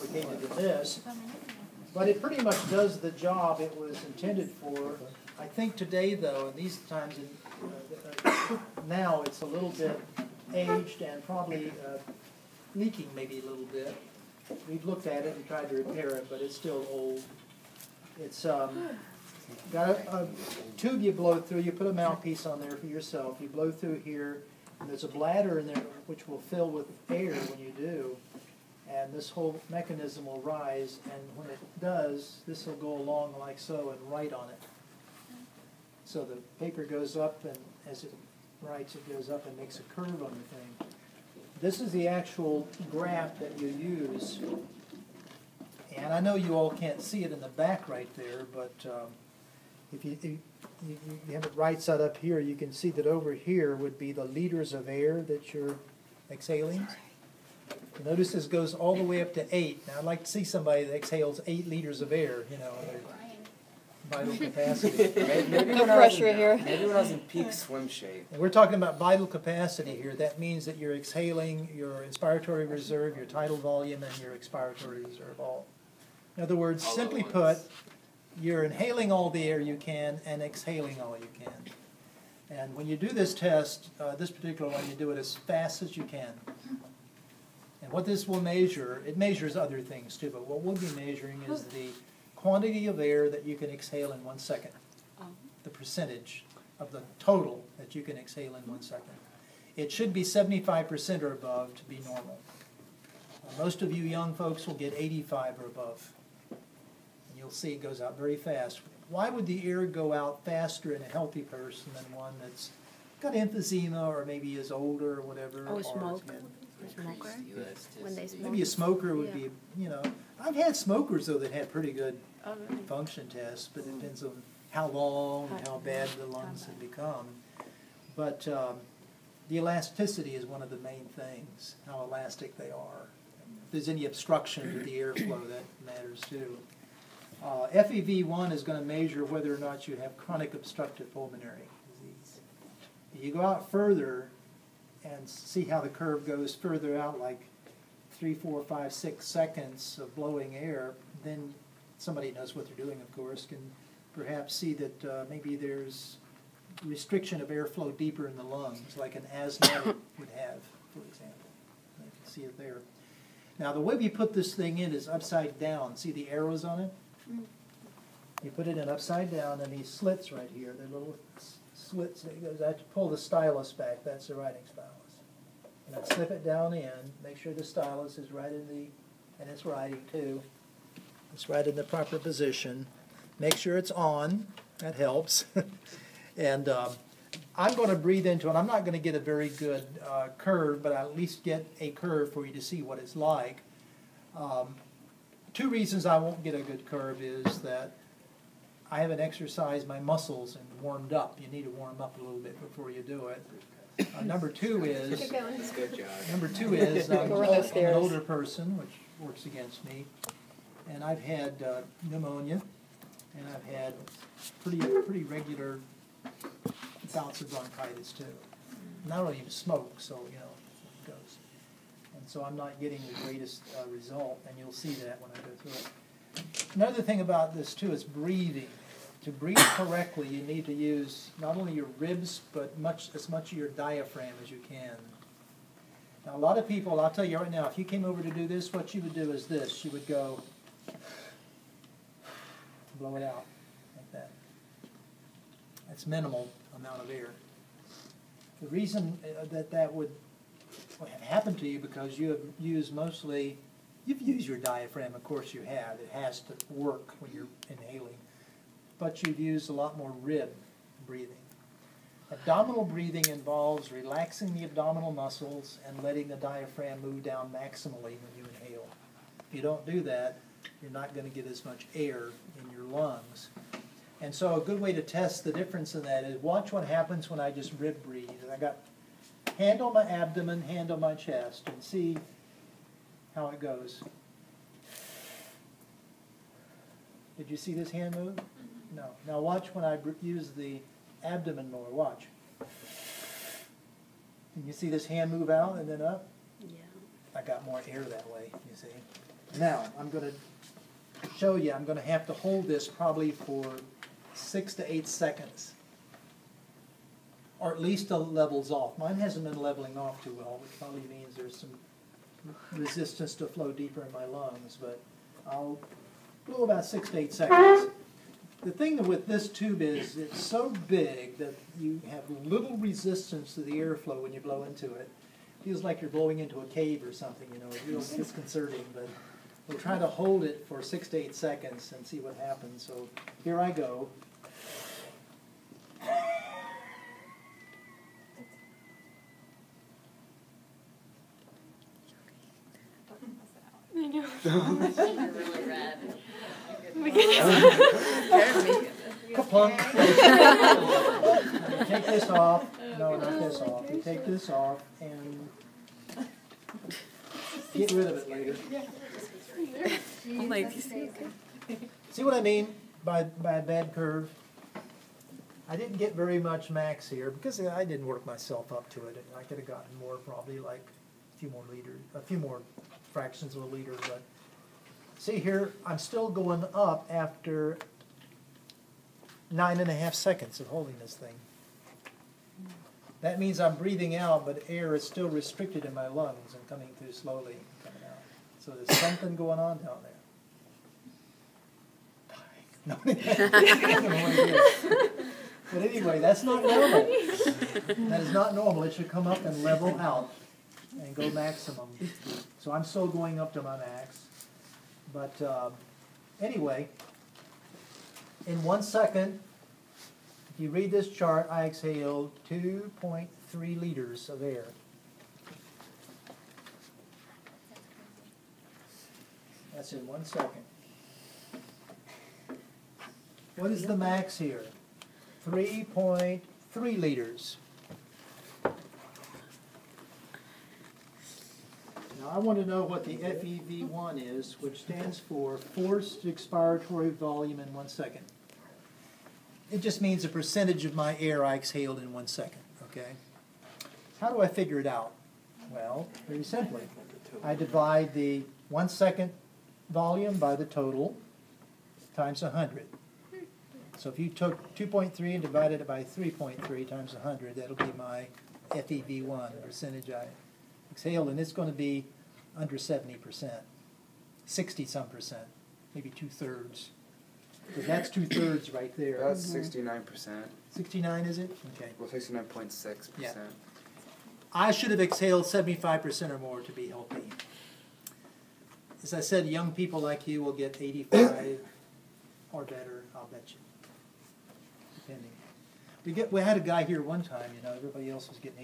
complicated than this. But it pretty much does the job it was intended for. I think today, though, in these times, now it's a little bit aged and probably leaking maybe a little bit. We've looked at it and tried to repair it, but it's still old. It's got a tube you blow through. You put a mouthpiece on there for yourself. You blow through here, and there's a bladder in there which will fill with air when you do. And this whole mechanism will rise, and when it does, this will go along like so and write on it. So the paper goes up, and as it writes, it goes up and makes a curve on the thing. This is the actual graph that you use. And I know you all can't see it in the back right there, but if you have it right side up here, you can see that over here would be the liters of air that you're exhaling. Notice this goes all the way up to 8. Now, I'd like to see somebody that exhales 8 liters of air, you know, their vital capacity. Maybe no pressure here. Maybe when I was in peak swim shape. And we're talking about vital capacity here. That means that you're exhaling your inspiratory reserve, your tidal volume, and your expiratory reserve all. In other words, simply put, you're inhaling all the air you can and exhaling all you can. And when you do this test, this particular one, you do it as fast as you can. And what this will measure, it measures other things too, but what we'll be measuring is the quantity of air that you can exhale in 1 second. The percentage of the total that you can exhale in 1 second. It should be 75% or above to be normal. Most of you young folks will get 85 or above. And you'll see it goes out very fast. Why would the air go out faster in a healthy person than one that's got emphysema or maybe is older or whatever? Oh, smoke. Smoker? When they smoke. Maybe a smoker would be, you know, I've had smokers though that had pretty good Really? function tests, but it depends on how long and how bad the lungs have become. But the elasticity is one of the main things, how elastic they are. If there's any obstruction to the airflow, that matters too. FEV1 is going to measure whether or not you have chronic obstructive pulmonary disease. You go out further and see how the curve goes further out, like 3, 4, 5, 6 seconds of blowing air, then somebody knows what they're doing, of course, can perhaps see that maybe there's restriction of airflow deeper in the lungs, like an asthmatic would have, for example. You can see it there. Now, the way we put this thing in is upside down. See the arrows on it? You put it in upside down, and these slits right here, they're little slits. I have to pull the stylus back. That's the writing stylus. And I slip it down in, make sure the stylus is right in the, and it's writing too. It's right in the proper position. Make sure it's on. That helps. And I'm going to breathe into it. I'm not going to get a very good curve, but I'll at least get a curve for you to see what it's like. 2 reasons I won't get a good curve is that I haven't exercised my muscles and warmed up. You need to warm up a little bit before you do it. Number 2 is, Good job. number 2 is I'm an older person, which works against me, and I've had pneumonia, and I've had pretty regular bouts of bronchitis too. And I don't even smoke, so you know it goes. And so I'm not getting the greatest result, and you'll see that when I go through it. Another thing about this too is breathing. To breathe correctly, you need to use not only your ribs, but as much of your diaphragm as you can. Now, a lot of people, I'll tell you right now, if you came over to do this, what you would do is this. You would go, blow it out like that. That's minimal amount of air. The reason that would have happened to you because you have used mostly, you've used your diaphragm, of course you have. It has to work when you're inhaling. But you've used a lot more rib breathing. Abdominal breathing involves relaxing the abdominal muscles and letting the diaphragm move down maximally when you inhale. If you don't do that, you're not going to get as much air in your lungs. And so a good way to test the difference in that is watch what happens when I just rib breathe. And I got hand on my abdomen, hand on my chest, and see how it goes. Did you see this hand move? No. Now watch when I use the abdomen more. Watch. Can you see this hand move out and then up? Yeah. I got more air that way, you see. Now, I'm going to show you, I'm going to have to hold this probably for 6 to 8 seconds. Or at least till it levels off. Mine hasn't been leveling off too well, which probably means there's some resistance to flow deeper in my lungs, but I'll blow about 6 to 8 seconds. The thing with this tube is it's so big that you have little resistance to the airflow when you blow into it. It feels like you're blowing into a cave or something, you know, it's real disconcerting, but we'll try to hold it for 6 to 8 seconds and see what happens. So here I go. I know. You're really red. Kaplunk. Take this off. No, not this off. You take this off and get rid of it later. See what I mean by a bad curve? I didn't get very much max here because I didn't work myself up to it. I could have gotten more, probably like a few more fractions of a liter. But see here, I'm still going up after 9.5 seconds of holding this thing. That means I'm breathing out, but air is still restricted in my lungs and coming through slowly, coming out. So there's something going on down there. No, I don't know what it is. But anyway, that's not normal. That is not normal. It should come up and level out and go maximum. So I'm still going up to my max. But anyway, in 1 second, if you read this chart, I exhaled 2.3 liters of air. That's in 1 second. What is the max here? 3.3 liters. Now I want to know what the FEV1 is, which stands for forced expiratory volume in 1 second. It just means the percentage of my air I exhaled in 1 second, okay? How do I figure it out? Well, very simply. I divide the 1 second volume by the total times 100. So if you took 2.3 and divided it by 3.3 times 100, that'll be my FEV1, the percentage I exhaled, and it's going to be under 70%, 60-some percent, maybe 2/3. Because that's 2/3 right there. That's 69%. 69 is it? Okay. Well, 69.6%. Yeah. I should have exhaled 75% or more to be healthy. As I said, young people like you will get 85 or better, I'll bet you. Depending. We had a guy here one time, you know, everybody else was getting